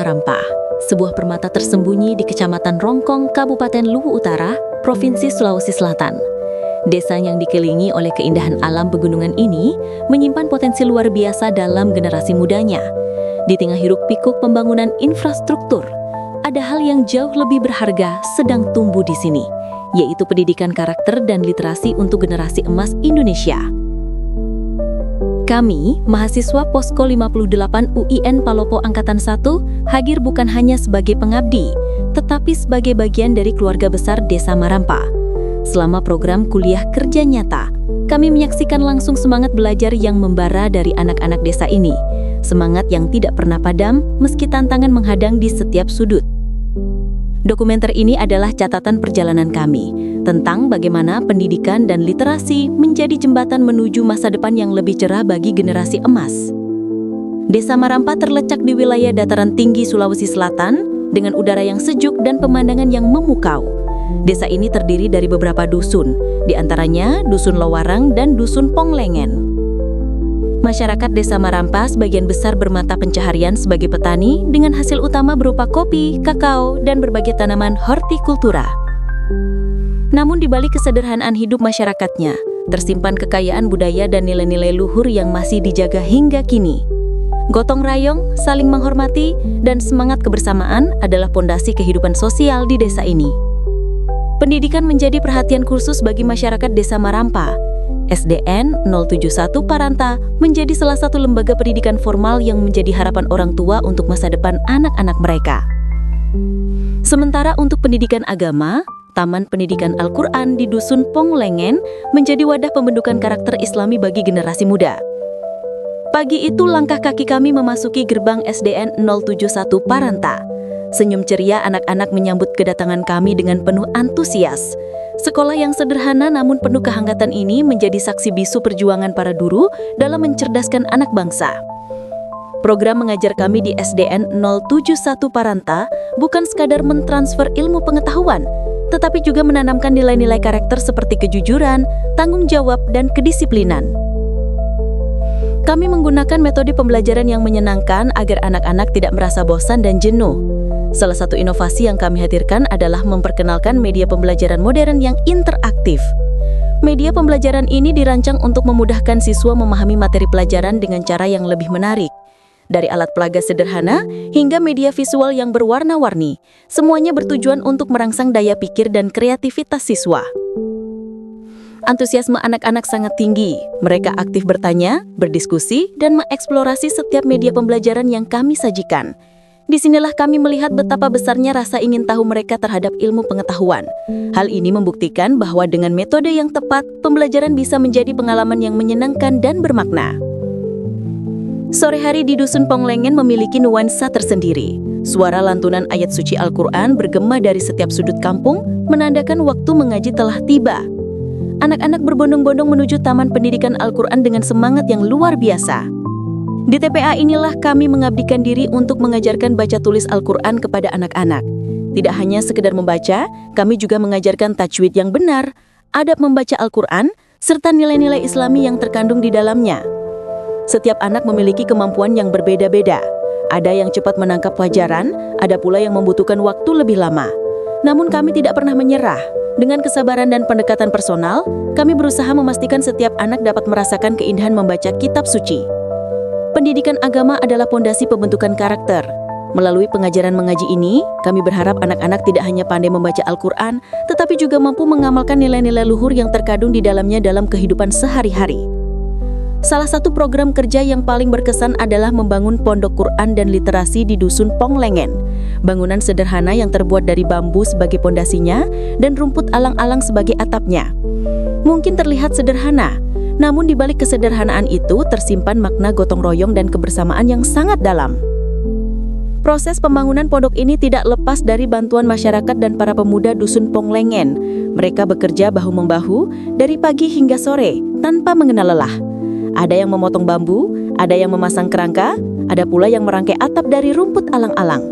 Marampa, sebuah permata tersembunyi di Kecamatan Rongkong, Kabupaten Luwu Utara, Provinsi Sulawesi Selatan. Desa yang dikelilingi oleh keindahan alam pegunungan ini menyimpan potensi luar biasa dalam generasi mudanya. Di tengah hiruk-pikuk pembangunan infrastruktur, ada hal yang jauh lebih berharga sedang tumbuh di sini, yaitu pendidikan karakter dan literasi untuk generasi emas Indonesia. Kami, mahasiswa Posko 58 UIN Palopo Angkatan 1, hadir bukan hanya sebagai pengabdi, tetapi sebagai bagian dari keluarga besar Desa Marampa. Selama program kuliah kerja nyata, kami menyaksikan langsung semangat belajar yang membara dari anak-anak desa ini. Semangat yang tidak pernah padam meski tantangan menghadang di setiap sudut. Dokumenter ini adalah catatan perjalanan kami tentang bagaimana pendidikan dan literasi menjadi jembatan menuju masa depan yang lebih cerah bagi generasi emas. Desa Marampa terletak di wilayah dataran tinggi Sulawesi Selatan dengan udara yang sejuk dan pemandangan yang memukau. Desa ini terdiri dari beberapa dusun, di antaranya Dusun Lowarang dan Dusun Ponglengen. Masyarakat Desa Marampa sebagian besar bermata pencaharian sebagai petani dengan hasil utama berupa kopi, kakao, dan berbagai tanaman hortikultura. Namun di balik kesederhanaan hidup masyarakatnya, tersimpan kekayaan budaya dan nilai-nilai luhur yang masih dijaga hingga kini. Gotong royong, saling menghormati, dan semangat kebersamaan adalah pondasi kehidupan sosial di desa ini. Pendidikan menjadi perhatian khusus bagi masyarakat Desa Marampa. SDN 071 Paranta menjadi salah satu lembaga pendidikan formal yang menjadi harapan orang tua untuk masa depan anak-anak mereka. Sementara untuk pendidikan agama, Taman Pendidikan Al-Quran di Dusun Ponglengen menjadi wadah pembentukan karakter Islami bagi generasi muda. Pagi itu langkah kaki kami memasuki gerbang SDN 071 Paranta. Senyum ceria anak-anak menyambut kedatangan kami dengan penuh antusias. Sekolah yang sederhana namun penuh kehangatan ini menjadi saksi bisu perjuangan para guru dalam mencerdaskan anak bangsa. Program mengajar kami di SDN 071 Paranta bukan sekadar mentransfer ilmu pengetahuan, tetapi juga menanamkan nilai-nilai karakter seperti kejujuran, tanggung jawab, dan kedisiplinan. Kami menggunakan metode pembelajaran yang menyenangkan agar anak-anak tidak merasa bosan dan jenuh. Salah satu inovasi yang kami hadirkan adalah memperkenalkan media pembelajaran modern yang interaktif. Media pembelajaran ini dirancang untuk memudahkan siswa memahami materi pelajaran dengan cara yang lebih menarik. Dari alat pelaga sederhana hingga media visual yang berwarna-warni, semuanya bertujuan untuk merangsang daya pikir dan kreativitas siswa. Antusiasme anak-anak sangat tinggi. Mereka aktif bertanya, berdiskusi, dan mengeksplorasi setiap media pembelajaran yang kami sajikan. Disinilah kami melihat betapa besarnya rasa ingin tahu mereka terhadap ilmu pengetahuan. Hal ini membuktikan bahwa dengan metode yang tepat, pembelajaran bisa menjadi pengalaman yang menyenangkan dan bermakna. Sore hari di Dusun Ponglengen memiliki nuansa tersendiri. Suara lantunan ayat suci Al-Quran bergema dari setiap sudut kampung, menandakan waktu mengaji telah tiba. Anak-anak berbondong-bondong menuju Taman Pendidikan Al-Quran dengan semangat yang luar biasa. Di TPA inilah kami mengabdikan diri untuk mengajarkan baca tulis Al-Quran kepada anak-anak. Tidak hanya sekedar membaca, kami juga mengajarkan tajwid yang benar, adab membaca Al-Quran, serta nilai-nilai Islami yang terkandung di dalamnya. Setiap anak memiliki kemampuan yang berbeda-beda. Ada yang cepat menangkap pelajaran, ada pula yang membutuhkan waktu lebih lama. Namun kami tidak pernah menyerah. Dengan kesabaran dan pendekatan personal, kami berusaha memastikan setiap anak dapat merasakan keindahan membaca kitab suci. Pendidikan agama adalah pondasi pembentukan karakter. Melalui pengajaran mengaji ini, kami berharap anak-anak tidak hanya pandai membaca Al-Quran, tetapi juga mampu mengamalkan nilai-nilai luhur yang terkandung di dalamnya dalam kehidupan sehari-hari. Salah satu program kerja yang paling berkesan adalah membangun pondok Quran dan literasi di Dusun Ponglengen. Bangunan sederhana yang terbuat dari bambu sebagai pondasinya dan rumput alang-alang sebagai atapnya. Mungkin terlihat sederhana, namun di balik kesederhanaan itu tersimpan makna gotong royong dan kebersamaan yang sangat dalam. Proses pembangunan pondok ini tidak lepas dari bantuan masyarakat dan para pemuda Dusun Ponglengen. Mereka bekerja bahu-membahu dari pagi hingga sore tanpa mengenal lelah. Ada yang memotong bambu, ada yang memasang kerangka, ada pula yang merangkai atap dari rumput alang-alang.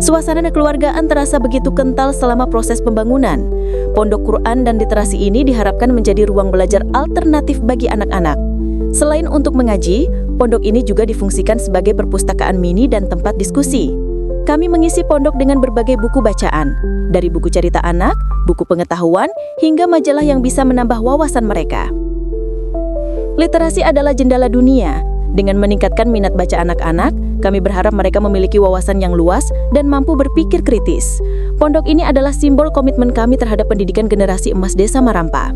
Suasana kekeluargaan terasa begitu kental selama proses pembangunan. Pondok Quran dan literasi ini diharapkan menjadi ruang belajar alternatif bagi anak-anak. Selain untuk mengaji, pondok ini juga difungsikan sebagai perpustakaan mini dan tempat diskusi. Kami mengisi pondok dengan berbagai buku bacaan, dari buku cerita anak, buku pengetahuan, hingga majalah yang bisa menambah wawasan mereka. Literasi adalah jendela dunia. Dengan meningkatkan minat baca anak-anak, kami berharap mereka memiliki wawasan yang luas dan mampu berpikir kritis. Pondok ini adalah simbol komitmen kami terhadap pendidikan generasi emas Desa Marampa.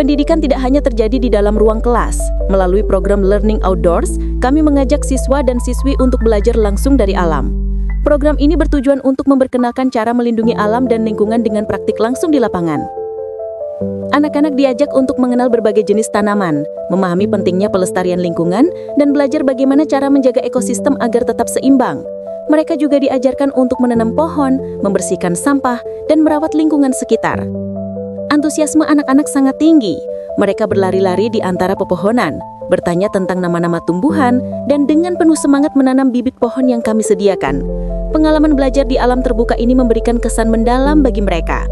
Pendidikan tidak hanya terjadi di dalam ruang kelas. Melalui program Learning Outdoors, kami mengajak siswa dan siswi untuk belajar langsung dari alam. Program ini bertujuan untuk memperkenalkan cara melindungi alam dan lingkungan dengan praktik langsung di lapangan. Anak-anak diajak untuk mengenal berbagai jenis tanaman, memahami pentingnya pelestarian lingkungan, dan belajar bagaimana cara menjaga ekosistem agar tetap seimbang. Mereka juga diajarkan untuk menanam pohon, membersihkan sampah, dan merawat lingkungan sekitar. Antusiasme anak-anak sangat tinggi. Mereka berlari-lari di antara pepohonan, bertanya tentang nama-nama tumbuhan, dan dengan penuh semangat menanam bibit pohon yang kami sediakan. Pengalaman belajar di alam terbuka ini memberikan kesan mendalam bagi mereka.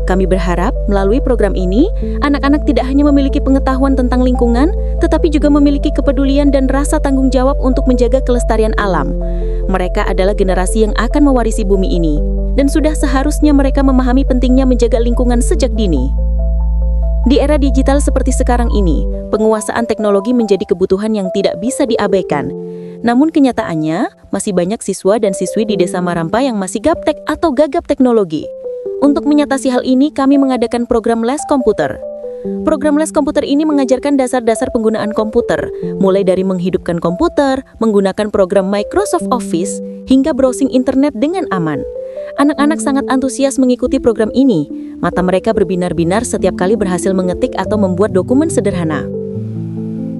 Kami berharap melalui program ini, anak-anak tidak hanya memiliki pengetahuan tentang lingkungan, tetapi juga memiliki kepedulian dan rasa tanggung jawab untuk menjaga kelestarian alam. Mereka adalah generasi yang akan mewarisi bumi ini, dan sudah seharusnya mereka memahami pentingnya menjaga lingkungan sejak dini. Di era digital seperti sekarang ini, penguasaan teknologi menjadi kebutuhan yang tidak bisa diabaikan. Namun kenyataannya, masih banyak siswa dan siswi di Desa Marampa yang masih gaptek atau gagap teknologi. Untuk mengatasi hal ini, kami mengadakan program les komputer. Program les komputer ini mengajarkan dasar-dasar penggunaan komputer, mulai dari menghidupkan komputer, menggunakan program Microsoft Office, hingga browsing internet dengan aman. Anak-anak sangat antusias mengikuti program ini. Mata mereka berbinar-binar setiap kali berhasil mengetik atau membuat dokumen sederhana.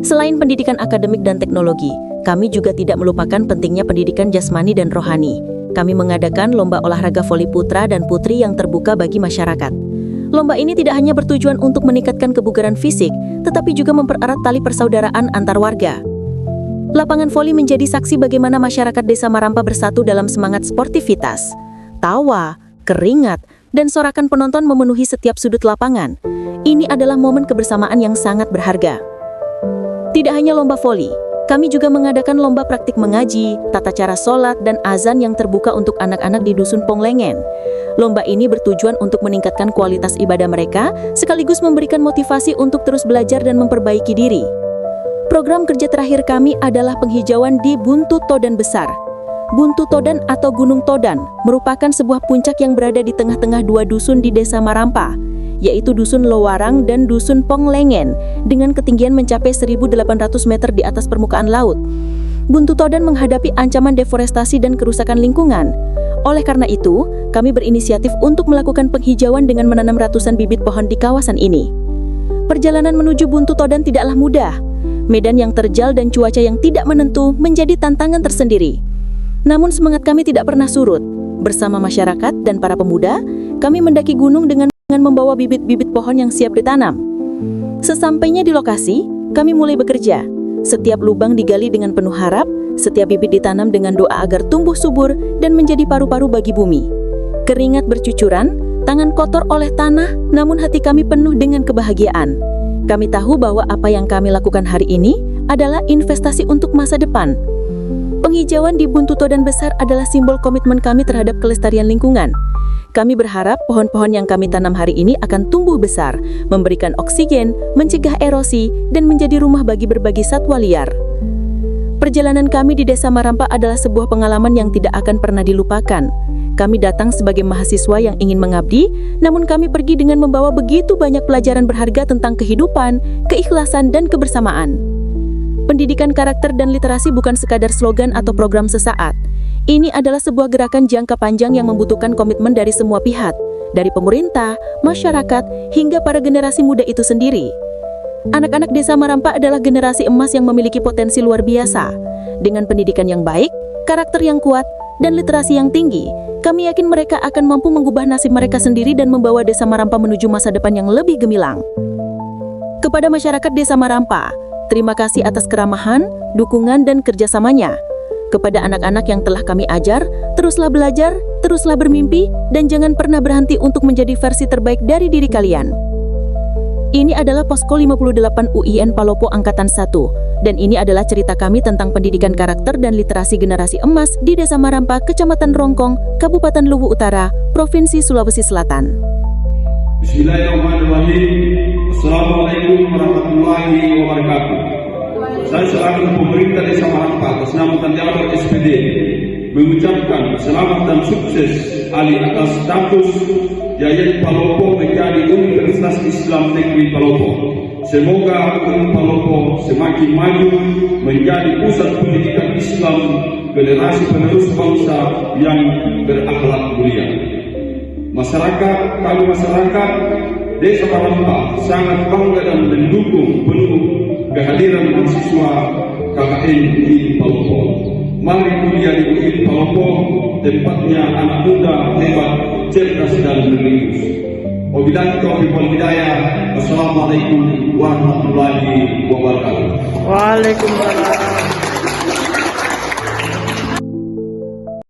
Selain pendidikan akademik dan teknologi, kami juga tidak melupakan pentingnya pendidikan jasmani dan rohani. Kami mengadakan lomba olahraga voli putra dan putri yang terbuka bagi masyarakat. Lomba ini tidak hanya bertujuan untuk meningkatkan kebugaran fisik, tetapi juga mempererat tali persaudaraan antar warga. Lapangan voli menjadi saksi bagaimana masyarakat Desa Marampa bersatu dalam semangat sportivitas. Tawa, keringat, dan sorakan penonton memenuhi setiap sudut lapangan. Ini adalah momen kebersamaan yang sangat berharga. Tidak hanya lomba voli, kami juga mengadakan lomba praktik mengaji, tata cara sholat, dan azan yang terbuka untuk anak-anak di Dusun Ponglengen. Lomba ini bertujuan untuk meningkatkan kualitas ibadah mereka, sekaligus memberikan motivasi untuk terus belajar dan memperbaiki diri. Program kerja terakhir kami adalah penghijauan di Buntu Todan Besar. Buntu Todan atau Gunung Todan merupakan sebuah puncak yang berada di tengah-tengah dua dusun di Desa Marampa, yaitu Dusun Lowarang dan Dusun Ponglengen, dengan ketinggian mencapai 1.800 meter di atas permukaan laut. Buntu Todan menghadapi ancaman deforestasi dan kerusakan lingkungan. Oleh karena itu, kami berinisiatif untuk melakukan penghijauan dengan menanam ratusan bibit pohon di kawasan ini. Perjalanan menuju Buntu Todan tidaklah mudah. Medan yang terjal dan cuaca yang tidak menentu menjadi tantangan tersendiri. Namun semangat kami tidak pernah surut. Bersama masyarakat dan para pemuda, kami mendaki gunung dengan membawa bibit-bibit pohon yang siap ditanam. Sesampainya di lokasi, kami mulai bekerja. Setiap lubang digali dengan penuh harap, setiap bibit ditanam dengan doa agar tumbuh subur dan menjadi paru-paru bagi bumi. Keringat bercucuran, tangan kotor oleh tanah, namun hati kami penuh dengan kebahagiaan. Kami tahu bahwa apa yang kami lakukan hari ini adalah investasi untuk masa depan. Penghijauan di Buntu Todan Besar adalah simbol komitmen kami terhadap kelestarian lingkungan. Kami berharap pohon-pohon yang kami tanam hari ini akan tumbuh besar, memberikan oksigen, mencegah erosi, dan menjadi rumah bagi berbagai satwa liar. Perjalanan kami di Desa Marampa adalah sebuah pengalaman yang tidak akan pernah dilupakan. Kami datang sebagai mahasiswa yang ingin mengabdi, namun kami pergi dengan membawa begitu banyak pelajaran berharga tentang kehidupan, keikhlasan, dan kebersamaan. Pendidikan karakter dan literasi bukan sekadar slogan atau program sesaat. Ini adalah sebuah gerakan jangka panjang yang membutuhkan komitmen dari semua pihak, dari pemerintah, masyarakat, hingga para generasi muda itu sendiri. Anak-anak Desa Marampa adalah generasi emas yang memiliki potensi luar biasa. Dengan pendidikan yang baik, karakter yang kuat, dan literasi yang tinggi, kami yakin mereka akan mampu mengubah nasib mereka sendiri dan membawa Desa Marampa menuju masa depan yang lebih gemilang. Kepada masyarakat Desa Marampa, terima kasih atas keramahan, dukungan, dan kerjasamanya. Kepada anak-anak yang telah kami ajar, teruslah belajar, teruslah bermimpi, dan jangan pernah berhenti untuk menjadi versi terbaik dari diri kalian. Ini adalah Posko 58 UIN Palopo Angkatan 1. Dan ini adalah cerita kami tentang pendidikan karakter dan literasi generasi emas di Desa Marampa, Kecamatan Rongkong, Kabupaten Luwu Utara, Provinsi Sulawesi Selatan. Bismillahirrahmanirrahim. Assalamualaikum warahmatullahi wabarakatuh. Saya selaku pemerintah Desa Marampa atas nama Tanjabar SPD mengucapkan selamat dan sukses Ali atas status Yayan Palopo menjadi Universitas Islam Negeri Palopo. Semoga Palopo semakin maju menjadi pusat pendidikan Islam generasi penerus bangsa yang berakhlak mulia. Kami masyarakat Desa Marampa sangat bangga dan mendukung penuh kehadiran mahasiswa KKN UI Palopo. Mari kuliah di UI Palopo, tempatnya anak muda hebat, cerdas dan religius. Wabillahi taufiq wal hidayah. Wassalamualaikum warahmatullahi wabarakatuh. Waalaikumsalam.